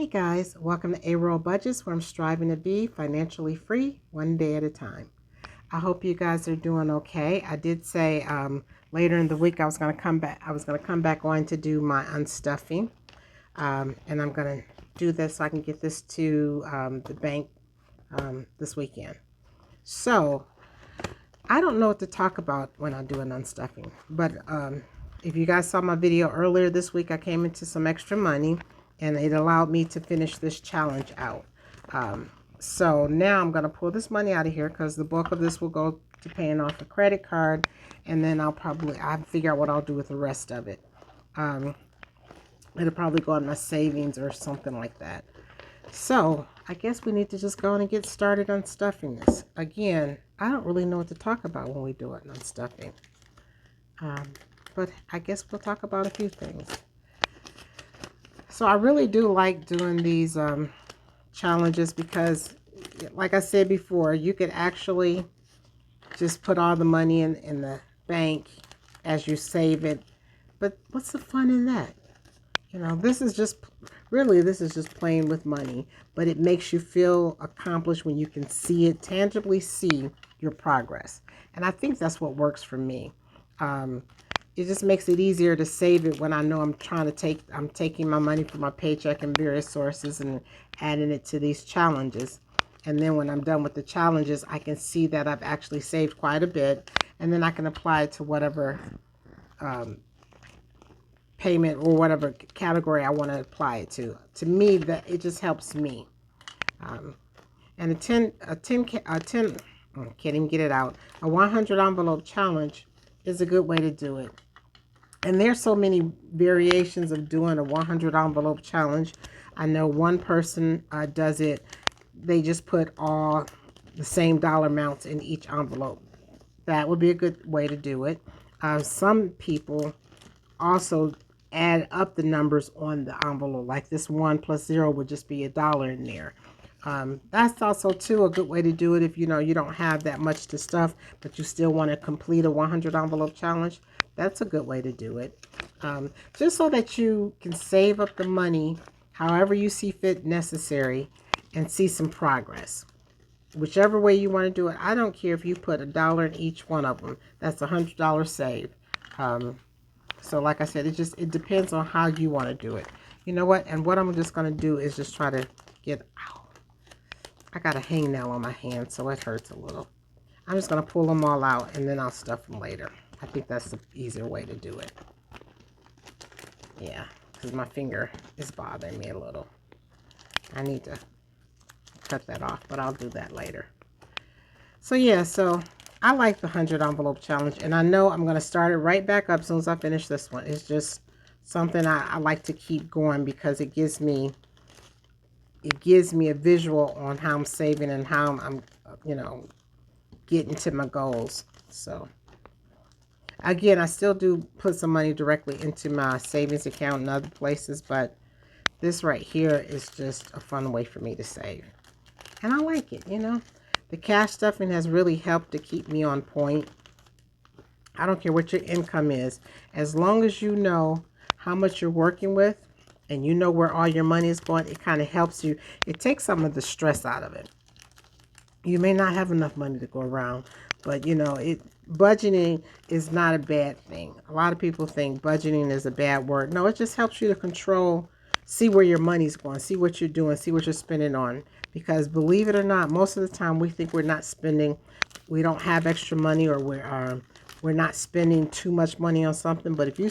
Hey guys, welcome to A-Roll Budgets, where I'm striving to be financially free one day at a time. I hope you guys are doing okay. I did say later in the week I was going to come back. I was going to come back on to do my unstuffing, and I'm going to do this so I can get this to the bank this weekend. So I don't know what to talk about when I do an unstuffing, but if you guys saw my video earlier this week, I came into some extra money and it allowed me to finish this challenge out. So now I'm going to pull this money out of here because the bulk of this will go to paying off a credit card, and then I'll figure out what I'll do with the rest of it. It'll probably go in my savings or something like that. So I guess we need to just go on and get started on stuffing this. Again, I don't really know what to talk about when we do it on stuffing. But I guess we'll talk about a few things. So I really do like doing these challenges because, like I said before, you could actually just put all the money in the bank as you save it. But what's the fun in that? You know, this is just playing with money, but it makes you feel accomplished when you can see it, tangibly see your progress. And I think that's what works for me. It just makes it easier to save it when I know I'm taking my money from my paycheck and various sources and adding it to these challenges. And then when I'm done with the challenges, I can see that I've actually saved quite a bit, and then I can apply it to whatever payment or whatever category I want to apply it to. To me, that it just helps me. And a 10, I can't even get it out. A 100 envelope challenge is a good way to do it. And there's so many variations of doing a 100 envelope challenge. I know one person does it. They just put all the same dollar amounts in each envelope. That would be a good way to do it. Some people also add up the numbers on the envelope. Like this 1 plus 0 would just be $1 in there. That's also too a good way to do it if you know you don't have that much to stuff, but you still want to complete a 100 envelope challenge. That's a good way to do it. Just so that you can save up the money however you see fit necessary and see some progress. Whichever way you want to do it. I don't care if you put $1 in each one of them. That's $100 saved. So like I said, it depends on how you want to do it. You know what? And what I'm just going to do is just try to get out. I got a hangnail on my hand, so it hurts a little. I'm just going to pull them all out, and then I'll stuff them later. I think that's the easier way to do it. Yeah, because my finger is bothering me a little. I need to cut that off, but I'll do that later. So yeah, so I like the 100 envelope challenge, and I know I'm going to start it right back up as soon as I finish this one. It's just something I like to keep going because it gives me a visual on how I'm saving and how I'm getting to my goals. So again, I still do put some money directly into my savings account and other places, but this right here is just a fun way for me to save. And I like it, The cash stuffing has really helped to keep me on point. I don't care what your income is. As long as you know how much you're working with and you know where all your money is going, it kind of helps you. It takes some of the stress out of it. You may not have enough money to go around, but budgeting is not a bad thing. A lot of people think budgeting is a bad word. No, it just helps you to control, see where your money's going, see what you're doing, see what you're spending on. Because believe it or not, most of the time we think we're not spending, we don't have extra money, or we're not spending too much money on something. But if you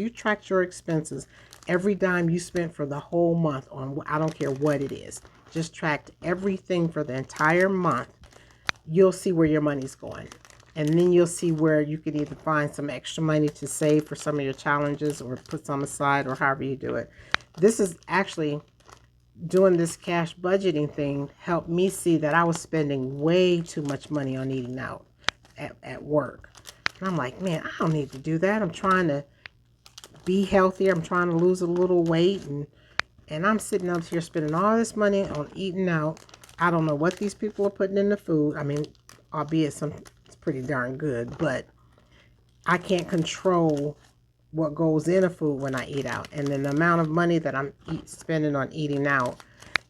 track your expenses, every dime you spent for the whole month on, I don't care what it is, just tracked everything for the entire month, you'll see where your money's going. And then you'll see where you could either find some extra money to save for some of your challenges or put some aside, or however you do it. This is actually, doing this cash budgeting thing helped me see that I was spending way too much money on eating out at work. And I'm like, man, I don't need to do that. I'm trying to be healthier. I'm trying to lose a little weight, and I'm sitting up here spending all this money on eating out. I don't know what these people are putting in the food. I mean, albeit it's pretty darn good, but I can't control what goes in a food when I eat out. And then the amount of money that I'm spending on eating out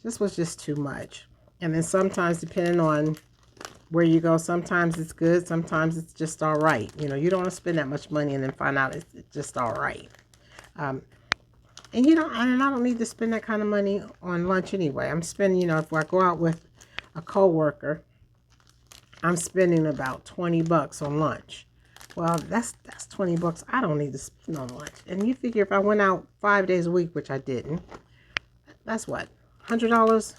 was just too much. And then sometimes, depending on where you go, sometimes it's good, sometimes it's just all right. You know, you don't want to spend that much money and then find out it's just all right. And you know, and I don't need to spend that kind of money on lunch anyway. I'm spending, you know, if I go out with a coworker, I'm spending about $20 on lunch. Well, that's $20 I don't need to spend on lunch. And you figure if I went out 5 days a week, which I didn't, that's what, $100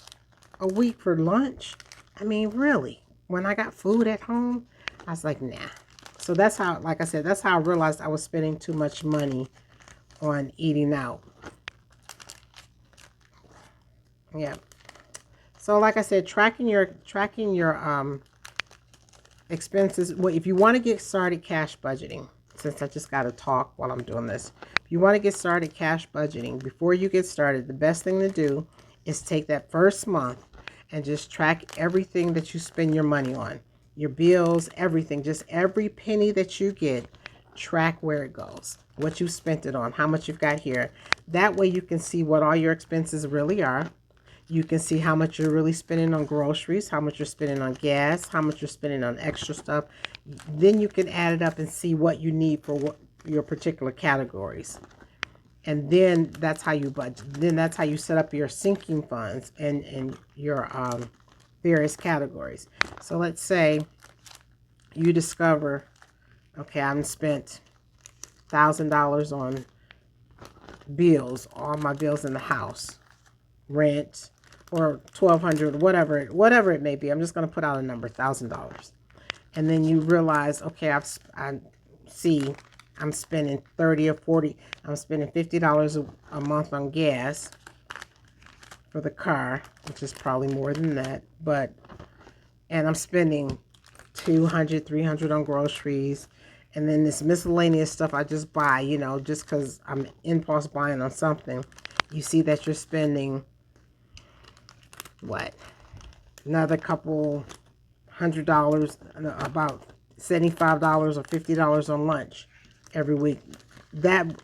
a week for lunch? I mean, really? When I got food at home, I was like, nah. So that's how, like I said, that's how I realized I was spending too much money on eating out. Yeah. So like I said, tracking your expenses. Well, if you want to get started cash budgeting, since I just got to talk while I'm doing this, if you want to get started cash budgeting, before you get started, the best thing to do is take that first month and just track everything that you spend your money on, your bills, everything, just every penny that you get, track where it goes, what you spent it on, how much you've got here. That way you can see what all your expenses really are. You can see how much you're really spending on groceries, how much you're spending on gas, how much you're spending on extra stuff. Then you can add it up and see what you need for what your particular categories. And then that's how you budget. Then that's how you set up your sinking funds and your various categories. So let's say you discover, okay, I've spent $1,000 on bills, all my bills in the house, rent, or $1,200, whatever it may be. I'm just going to put out a number, $1,000. And then you realize, okay, I see I'm spending 30 or 40. I'm spending $50 a month on gas for the car, which is probably more than that. And I'm spending $200, $300 on groceries. And then this miscellaneous stuff I just buy, you know, just because I'm impulse buying on something. You see that you're spending what, another couple $100, about $75 or $50 on lunch every week. That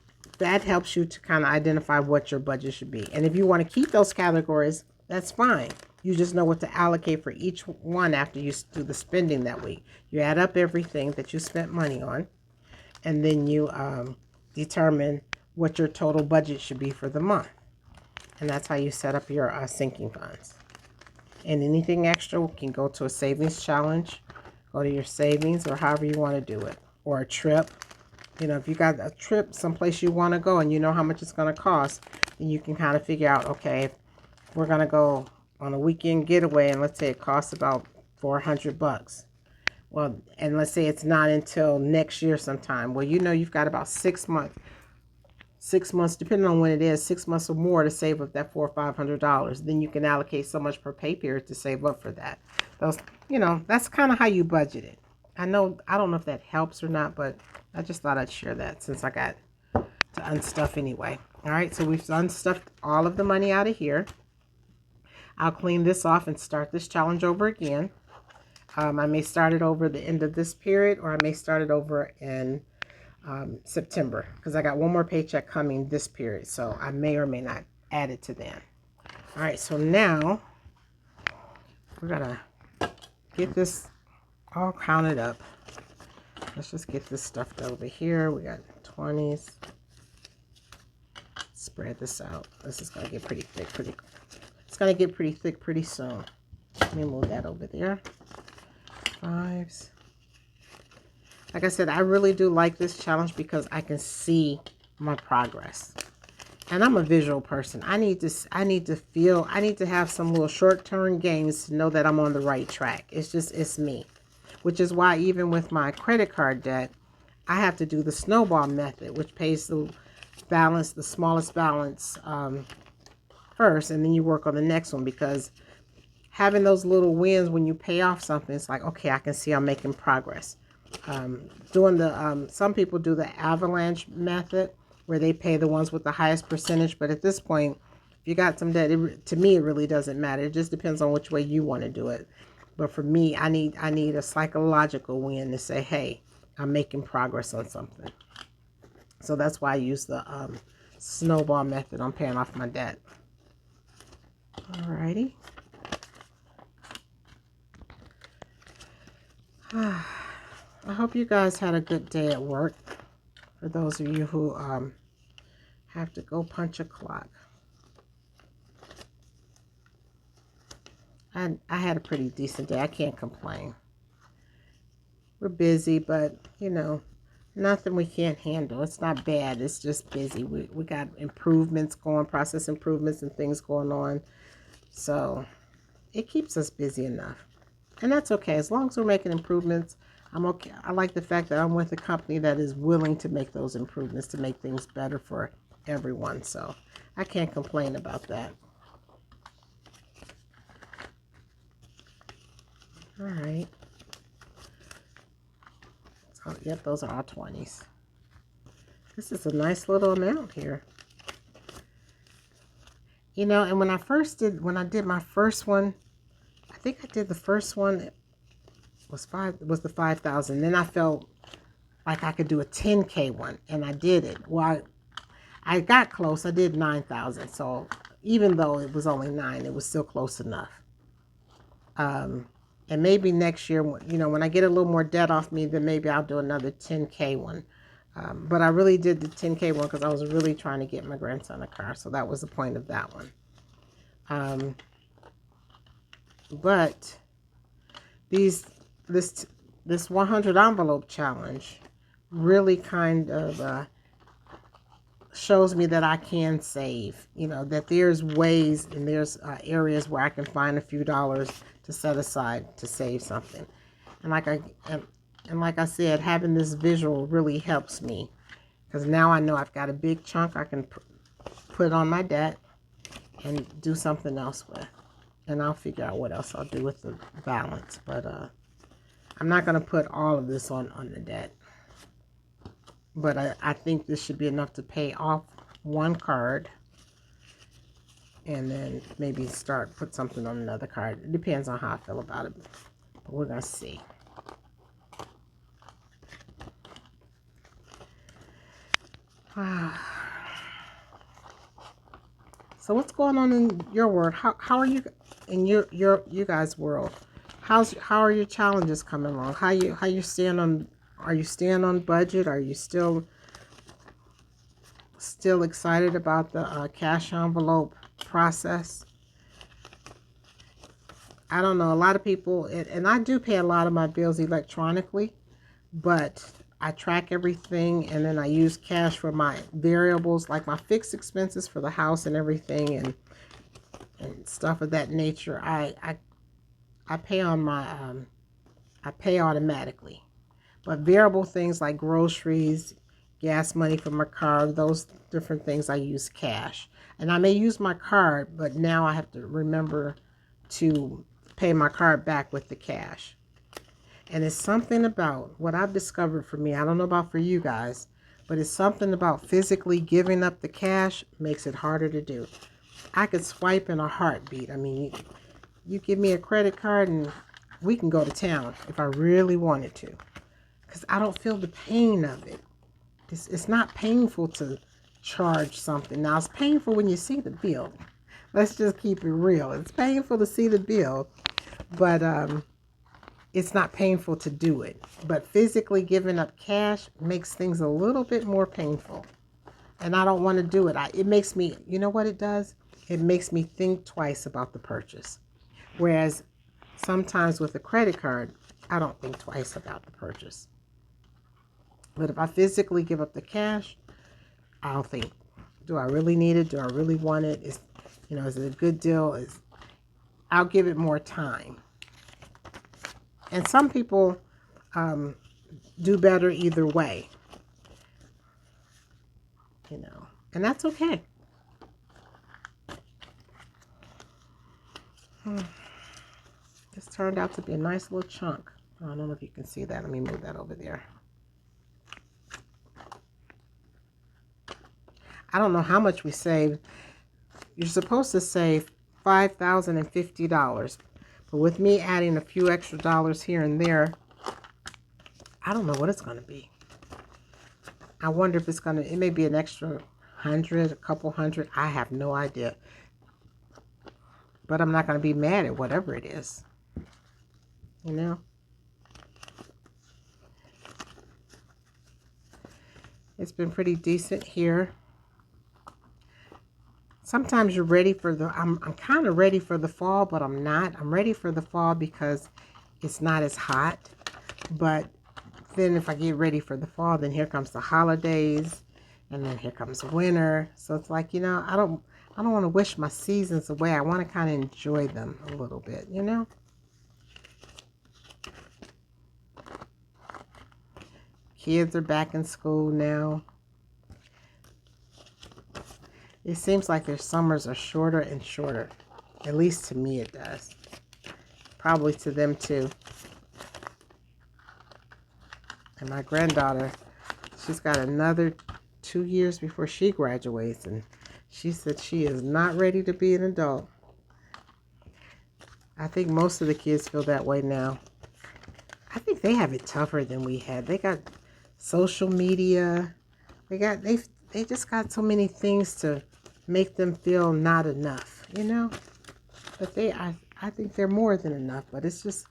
helps you to kind of identify what your budget should be. And if you want to keep those categories, that's fine. You just know what to allocate for each one after you do the spending that week. You add up everything that you spent money on, and then you determine what your total budget should be for the month. And that's how you set up your sinking funds. And anything extra can go to a savings challenge, go to your savings, or however you want to do it, or a trip. You know, if you got a trip someplace you want to go and you know how much it's going to cost, then you can kind of figure out, okay, if we're going to go on a weekend getaway and let's say it costs about $400. Well, and let's say it's not until next year sometime. Well, you know, you've got about 6 months, depending on when it is, 6 months or more to save up that $400 or $500. Then you can allocate so much per pay period to save up for that. Those, you know, that's kind of how you budget it. I don't know if that helps or not, but I just thought I'd share that since I got to unstuff anyway. All right, so we've unstuffed all of the money out of here. I'll clean this off and start this challenge over again. I may start it over the end of this period, or I may start it over in September, because I got one more paycheck coming this period, so I may or may not add it to then. All right, so now we're gonna get this all counted up. Let's just get this stuffed over here. We got 20s. Spread this out. This is gonna get pretty thick. It's gonna get pretty thick pretty soon. Let me move that over there. 5s. Like I said, I really do like this challenge because I can see my progress. And I'm a visual person. I need to have some little short-term gains to know that I'm on the right track. It's me. Which is why even with my credit card debt, I have to do the snowball method, which pays the smallest balance first, and then you work on the next one, because having those little wins when you pay off something, it's like, okay, I can see I'm making progress. Doing the some people do the avalanche method, where they pay the ones with the highest percentage, but at this point, if you got some debt, to me it really doesn't matter. It just depends on which way you want to do it. But for me, I need a psychological win to say, hey, I'm making progress on something. So that's why I use the snowball method on paying off my debt. Alrighty. I hope you guys had a good day at work. For those of you who have to go punch a clock. I had a pretty decent day. I can't complain. We're busy, but, you know, nothing we can't handle. It's not bad. It's just busy. We got improvements going, process improvements and things going on. So it keeps us busy enough. And that's okay. As long as we're making improvements, I'm okay. I like the fact that I'm with a company that is willing to make those improvements to make things better for everyone. So I can't complain about that. All right. So, yep, those are all 20s. This is a nice little amount here. You know, and when I did my first one, I think I did the first one was the 5,000. Then I felt like I could do a 10K one, and I did it. Well, I got close. I did 9,000. So even though it was only 9, it was still close enough. And maybe next year, you know, when I get a little more debt off me, then maybe I'll do another 10K one. But I really did the 10K one because I was really trying to get my grandson a car. So that was the point of that one. But this 100 envelope challenge really kind of shows me that I can save. You know, that there's ways and there's areas where I can find a few dollars to set aside to save something. And like I said, having this visual really helps me because now I know I've got a big chunk I can put on my debt and do something else with. And I'll figure out what else I'll do with the balance. But I'm not going to put all of this on the debt. But I think this should be enough to pay off one card. And then maybe put something on another card. It depends on how I feel about it. But we're going to see. So what's going on in your world? How are you in you guys' world? How are your challenges coming along? How you stand on? Are you staying on budget? Are you still excited about the cash envelope process? I don't know. A lot of people, and I do pay a lot of my bills electronically, but I track everything, and then I use cash for my variables, like my fixed expenses for the house and everything, and stuff of that nature. I pay on my I pay automatically, but variable things like groceries, gas money for my car, those different things, I use cash. And I may use my card, but now I have to remember to pay my card back with the cash. And it's something about what I've discovered for me. I don't know about for you guys, but it's something about physically giving up the cash makes it harder to do. I could swipe in a heartbeat. I mean, you give me a credit card and we can go to town if I really wanted to. Because I don't feel the pain of it. It's not painful to charge something. Now, it's painful when you see the bill. Let's just keep it real. It's painful to see the bill, but it's not painful to do it. But physically giving up cash makes things a little bit more painful. And I don't want to do it. It makes me, you know what it does? It makes me think twice about the purchase. Whereas sometimes with a credit card, I don't think twice about the purchase. But if I physically give up the cash, I'll think, do I really need it? Do I really want it? Is it a good deal? I'll give it more time. And some people do better either way. And that's okay. This turned out to be a nice little chunk. I don't know if you can see that. Let me move that over there. I don't know how much we saved. You're supposed to save $5,050. But with me adding a few extra dollars here and there, I don't know what it's going to be. I wonder if it may be an extra 100, a couple hundred. I have no idea. But I'm not going to be mad at whatever it is. You know? It's been pretty decent here. Sometimes you're ready for I'm kind of ready for the fall, but I'm not. I'm ready for the fall because it's not as hot. But then if I get ready for the fall, then here comes the holidays, and then here comes winter. So it's like, I don't want to wish my seasons away. I want to kind of enjoy them a little bit, Kids are back in school now. It seems like their summers are shorter and shorter. At least to me it does. Probably to them too. And my granddaughter, she's got another 2 years before she graduates, and she said she is not ready to be an adult. I think most of the kids feel that way now. I think they have it tougher than we had. They got social media. They just got so many things to make them feel not enough, But I think they're more than enough. But it's just,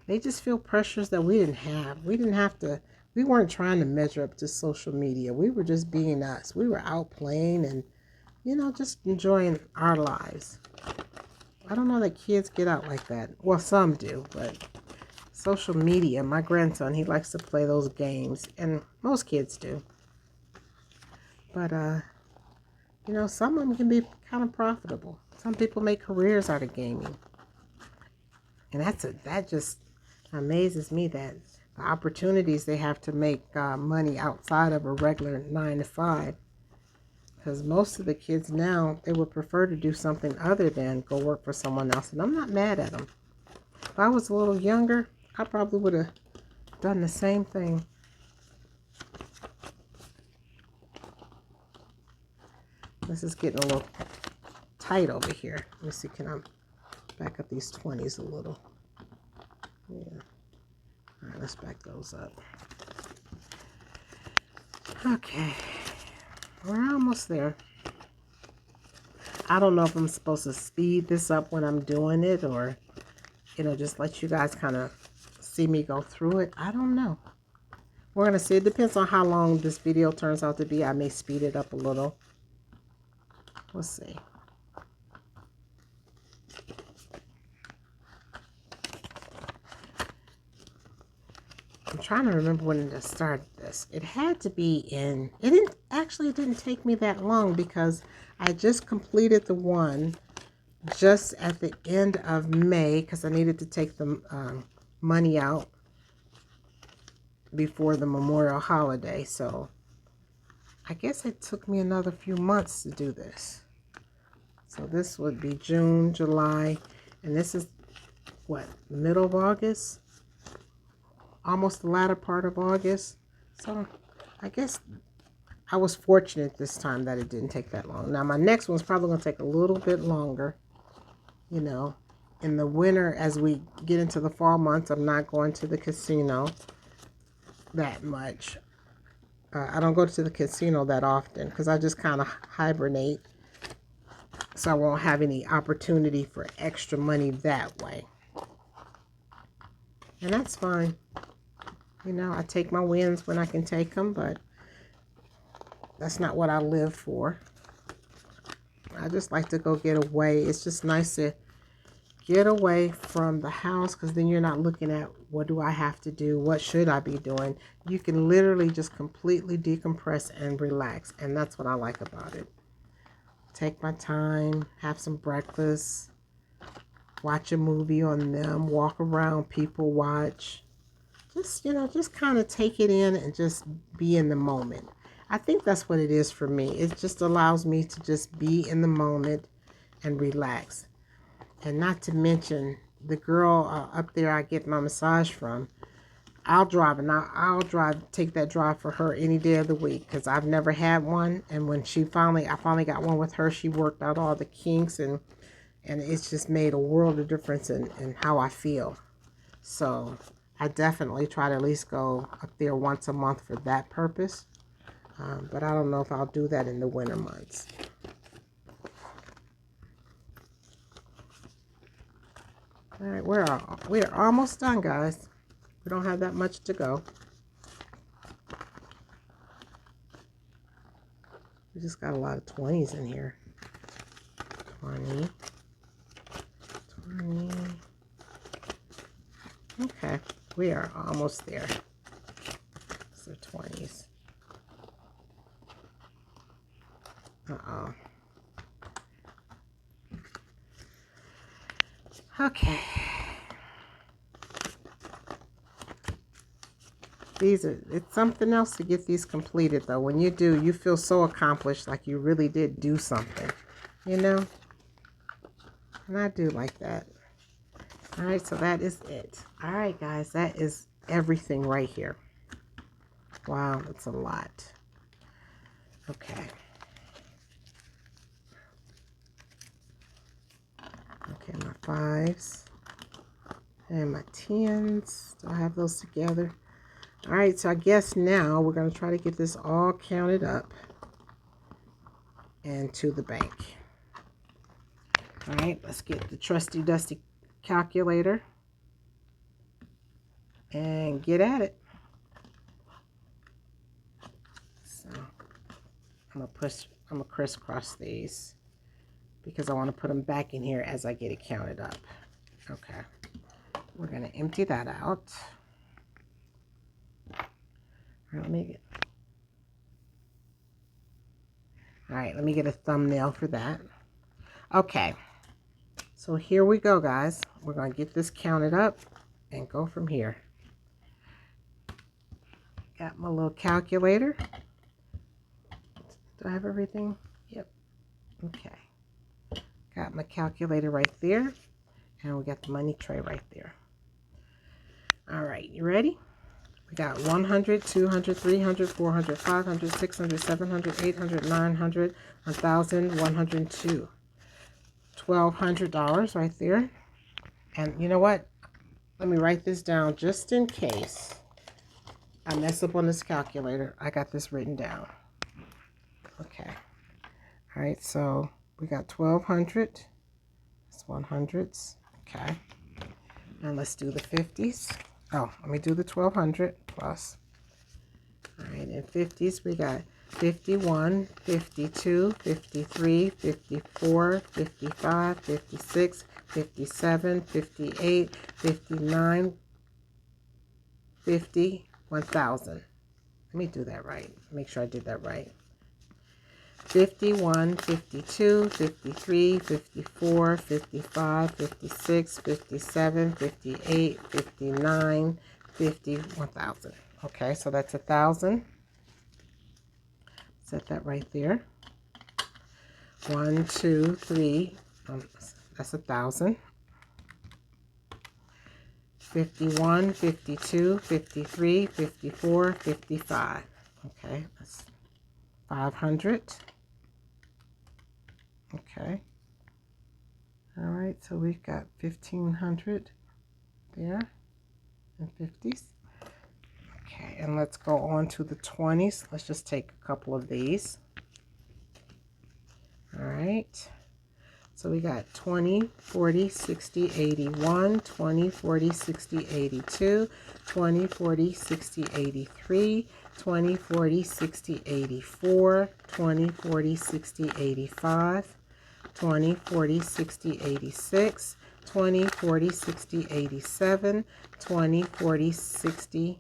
they just feel pressures that we didn't have. We weren't trying to measure up to social media. We were just being us. We were out playing and, just enjoying our lives. I don't know that kids get out like that. Well, some do, but social media, my grandson, he likes to play those games, and most kids do. But, some of them can be kind of profitable. Some people make careers out of gaming. And that just amazes me, that the opportunities they have to make money outside of a regular 9 to 5. Because most of the kids now, they would prefer to do something other than go work for someone else. And I'm not mad at them. If I was a little younger, I probably would have done the same thing. This is getting a little tight over here. Let me see, can I back up these 20s a little? Yeah. All right, let's back those up. Okay. We're almost there. I don't know if I'm supposed to speed this up when I'm doing it, or, just let you guys kind of see me go through it. I don't know. We're going to see. It depends on how long this video turns out to be. I may speed it up a little. We'll see. I'm trying to remember when to start this. It had to be it didn't take me that long, because I just completed the one just at the end of May, because I needed to take the money out before the Memorial holiday. So I guess it took me another few months to do this. So this would be June, July, and this is what, middle of August? Almost the latter part of August. So I guess I was fortunate this time that it didn't take that long. Now my next one's probably going to take a little bit longer. In the winter, as we get into the fall months, I'm not going to the casino that much. I don't go to the casino that often because I just kind of hibernate. So I won't have any opportunity for extra money that way. And that's fine. I take my wins when I can take them, but that's not what I live for. I just like to go get away. It's just nice to get away from the house, because then you're not looking at, what do I have to do? What should I be doing? You can literally just completely decompress and relax. And that's what I like about it. Take my time, have some breakfast, watch a movie on them, walk around, people watch. Just kind of take it in and just be in the moment. I think that's what it is for me. It just allows me to just be in the moment and relax. And not to mention, the girl up there I get my massage from, I'll take that drive for her any day of the week, because I've never had one. And when I finally got one with her, she worked out all the kinks, and it's just made a world of difference in how I feel. So I definitely try to at least go up there once a month for that purpose. But I don't know if I'll do that in the winter months. All right, we're almost done, guys. We don't have that much to go. We just got a lot of 20s in here. 20. 20. Okay, we are almost there. So 20s. Uh-oh. Okay. It's something else to get these completed, though. When you do, you feel so accomplished, like you really did do something, you know? And I do like that. All right, so that is it. All right, guys, that is everything right here. Wow, that's a lot. Okay. Okay, my 5s and my 10s. Do I have those together? All right, so I guess now we're going to try to get this all counted up and to the bank. All right, let's get the trusty dusty calculator and get at it. So I'm gonna crisscross these because I want to put them back in here as I get it counted up. Okay, we're gonna empty that out. All right, let me get a thumbnail for that. Okay, so here we go, guys. We're gonna get this counted up and go from here. Got my little calculator. Do I have everything? Yep. Okay. Got my calculator right there. And we got the money tray right there. All right, you ready? We got 100, 200, 300, 400, 500, 600, 700, 800, 900, 1,000, 102. $1,200 right there. And you know what? Let me write this down just in case I mess up on this calculator. I got this written down. Okay. All right, so we got 1,200. That's 100s. Okay. And let's do the 50s. Oh, let me do the 1,200 plus. All right, in 50s, we got 51, 52, 53, 54, 55, 56, 57, 58, 59, 50, 1,000. Let me do that right. Make sure I did that right. 51, 52, 53, 54, 55, 56, 57, 58, 59, 50, 1,000. Okay, so that's 1,000. Set that right there. 1, 2, 3. That's 1,000. 51, 52, 53, 54, 55. Okay, that's 500. Okay. All right, so we've got 1,500 there and 50s. Okay, and let's go on to the 20s. Let's just take a couple of these. All right. So we got 20, 40, 60, 81, 20, 40, 60, 82, 20, 40, 60, 83, 20, 40, 60, 84, 20, 40, 60, 85, 20, 40, 60, 86, 20, 40, 60, 87, 20, 40, 60,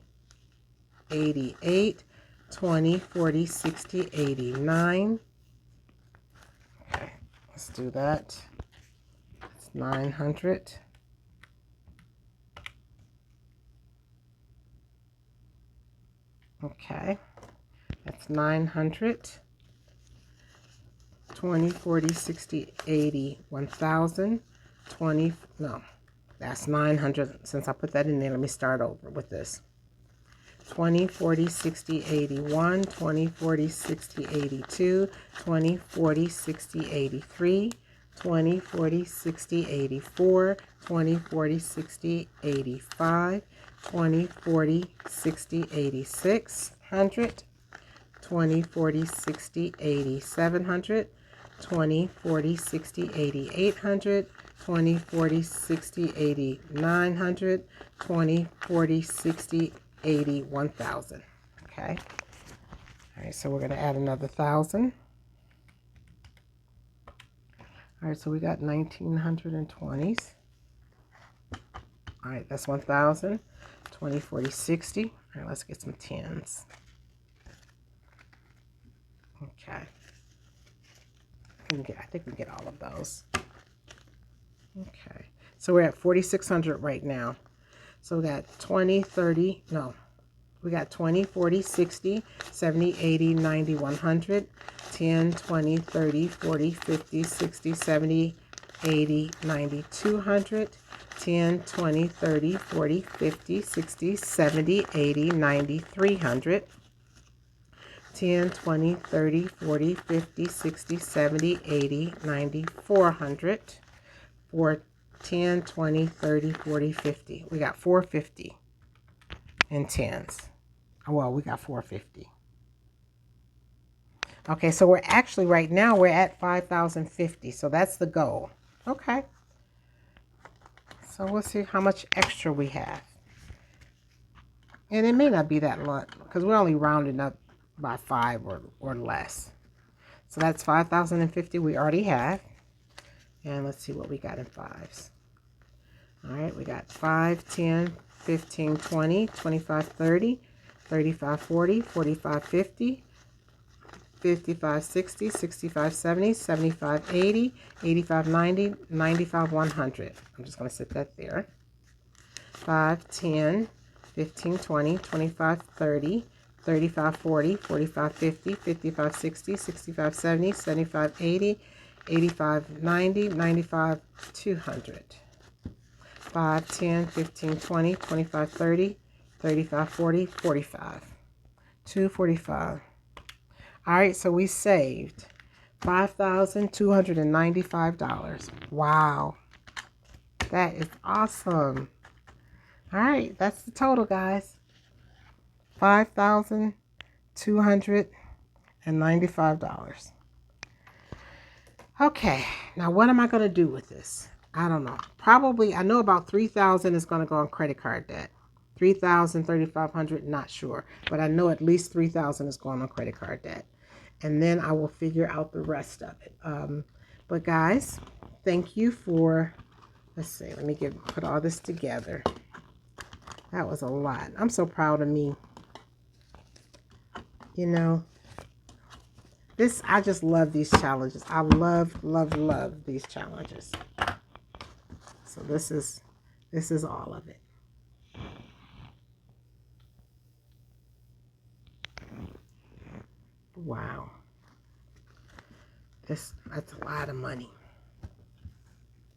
88, 20, 40, 60, 89. Okay, let's do that. That's 900. Okay, that's 900. 20, 40, 60, 80, 1,000. 20, no, that's 900. Since I put that in there, let me start over with this. 20, 40, 60, 81, 20, 40, 60, 82, 20, 40, 60, 83, 20, 40, 60, 84, 20, 40, 60, 85, 20, 40, 60, 8600, 20, 40, 60, 80, 700, 20, 40, 60, 80, 800, 20, 40, 60, 80, 900, 20, 40, 60, 80, 1000. Okay. All right, so we're going to add another 1000. All right, so we got 1920s. All right, that's 1000. 20, 40, 60. All right, let's get some 10s. Okay. I think we get all of those. Okay. So we're at 4,600 right now. So we got 20, 30, no. We got 20, 40, 60, 70, 80, 90, 100, 10, 20, 30, 40, 50, 60, 70, 80, 90, 200, 10, 20, 30, 40, 50, 60, 70, 80, 90, 300, 10, 20, 30, 40, 50, 60, 70, 80, 90, 400, for 10, 20, 30, 40, 50. We got 450 in 10s. Well, we got 450. Okay, so we're actually right now we're at 5,050. So that's the goal. Okay. So we'll see how much extra we have. And it may not be that lot because we're only rounding up by 5 or less. So that's 5,050 we already have. And let's see what we got in 5s. All right, we got 5, 10, 15, 20, 25, 30, 35, 40, 45, 50, 55, 60, 65, 70, 75, 80, 85, 90, 95, 100. I'm just going to set that there. 5, 10, 15, 20, 25, 30, 35, 40, 45, 50, 55, 60, 65, 70, 75, 80, 85, 90, 95, 200. 5, 10, 15, 20, 25, 30, 35, 40, 45. 245. All right, so we saved $5,295. Wow. That is awesome. All right, that's the total, guys. $5,295. Okay, now what am I going to do with this? I don't know. Probably, I know about 3,000 is going to go on credit card debt. 3,000, 3,500, not sure. But I know at least 3,000 is going on credit card debt. And then I will figure out the rest of it. But guys, thank you for, let's see, let me put all this together. That was a lot. I'm so proud of me. You know, I just love these challenges. I love these challenges. So this is all of it. Wow. That's a lot of money.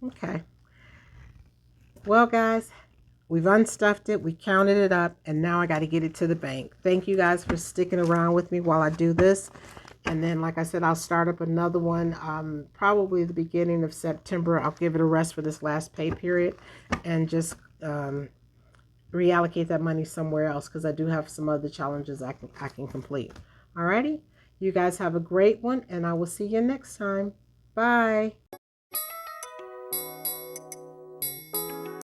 Okay. Well, guys, we've unstuffed it. We counted it up. And now I got to get it to the bank. Thank you guys for sticking around with me while I do this. And then, like I said, I'll start up another one probably the beginning of September. I'll give it a rest for this last pay period and just reallocate that money somewhere else because I do have some other challenges I can complete. Alrighty? You guys have a great one, and I will see you next time. Bye.